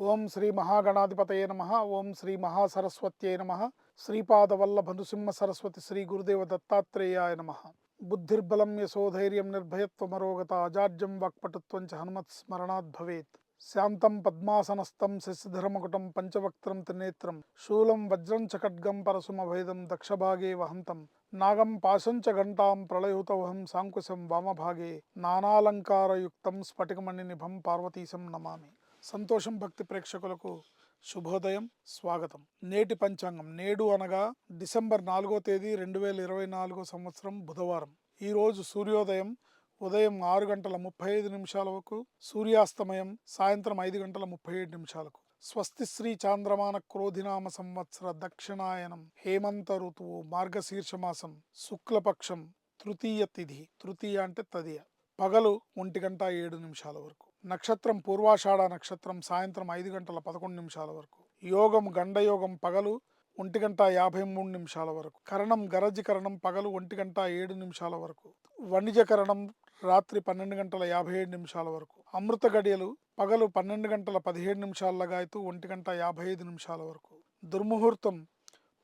ఓం శ్రీ మహాగణాధిపతయే నమ. ఓం శ్రీ మహాసరస్వత్యై నమ. శ్రీపాదవల్లభ నృసింహ సరస్వతి శ్రీ గురుదేవ దత్తాత్రేయాయ నమ. బుద్ధిర్బలం యశోధైర్యం నిర్భయత్వమరోగత అజాడ్యం వాక్పటుత్వం చ హనుమత్ స్మరణాత్ భవేత్. శాంతం పద్మాసనస్థం శశిధరమకుటం పంచవక్త్రం త్రినేత్రం శూలం వజ్రం చ ఖడ్గం పరశుమభేదం దక్షభాగే వహంతం నాగం పాశం చ ఘంటాం ప్రళయుతవహం సాంకుశం వామభాగే నానాలంకారయుక్తం స్ఫటికమణినిభం పార్వతీశం నమామి. సంతోషం భక్తి ప్రేక్షకులకు శుభోదయం, స్వాగతం. నేటి పంచాంగం నేడు అనగా డిసెంబర్ 4వ తేదీ 2024 సంవత్సరం బుధవారం. ఈరోజు సూర్యోదయం ఉదయం 6:35 సూర్యాస్తమయం సాయంత్రం 5:37. స్వస్తి శ్రీ చాంద్రమాన క్రోధినామ సంవత్సర దక్షిణాయనం హేమంత ఋతువు మార్గశీర్షమాసం శుక్లపక్షం తృతీయ తిథి. తృతీయ అంటే తదియ. పగలు 1:07 వరకు. నక్షత్రం పూర్వాషాఢ నక్షత్రం సాయంత్రం 5:11 వరకు. యోగం గండయోగం పగలు 1:53 వరకు. కరణం గరజికరణం పగలు 1:07 వరకు. వణిజకరణం రాత్రి 12:57 వరకు. అమృత గడియలు పగలు 12:17 లగాయతూ 1:55 వరకు. దుర్ముహూర్తం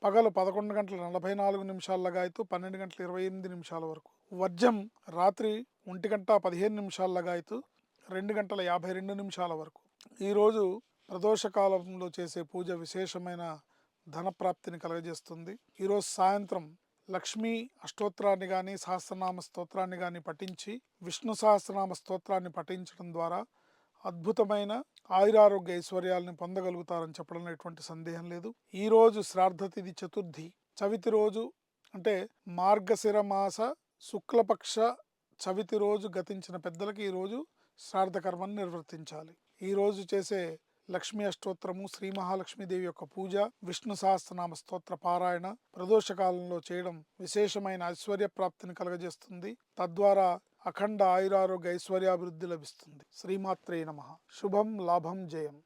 పగలు 11:44 లగాయతూ 12:28 వరకు. వర్జం రాత్రి 1:15 లగాయతూ 2:52 వరకు. ఈరోజు ప్రదోషకాలంలో చేసే పూజ విశేషమైన ధనప్రాప్తిని కలుగజేస్తుంది. ఈరోజు సాయంత్రం లక్ష్మీ అష్టోత్తరాన్ని కానీ సహస్రనామ స్తోత్రాన్ని కానీ పఠించి విష్ణు సహస్రనామ స్తోత్రాన్ని పఠించడం ద్వారా అద్భుతమైన ఆయురారోగ్య ఐశ్వర్యాలను పొందగలుగుతారని చెప్పడంలో ఎటువంటి సందేహం లేదు. ఈరోజు శ్రాద్ధతిథి చతుర్థి. చవితి రోజు అంటే మార్గశిర మాస శుక్లపక్ష చవితి రోజు గతించిన పెద్దలకి ఈరోజు శ్రాద్ధ కర్మను నిర్వర్తించాలి. ఈరోజు చేసే లక్ష్మీ అష్టోత్తరము, శ్రీ మహాలక్ష్మీదేవి యొక్క పూజ, విష్ణు సహస్రనామ స్తోత్ర పారాయణ ప్రదోషకాలంలో చేయడం విశేషమైన ఐశ్వర్య ప్రాప్తిని కలుగజేస్తుంది. తద్వారా అఖండ ఆయురారోగ్య ఐశ్వర్యాభివృద్ధి లభిస్తుంది. శ్రీమాత్రే నమః. శుభం లాభం జయం.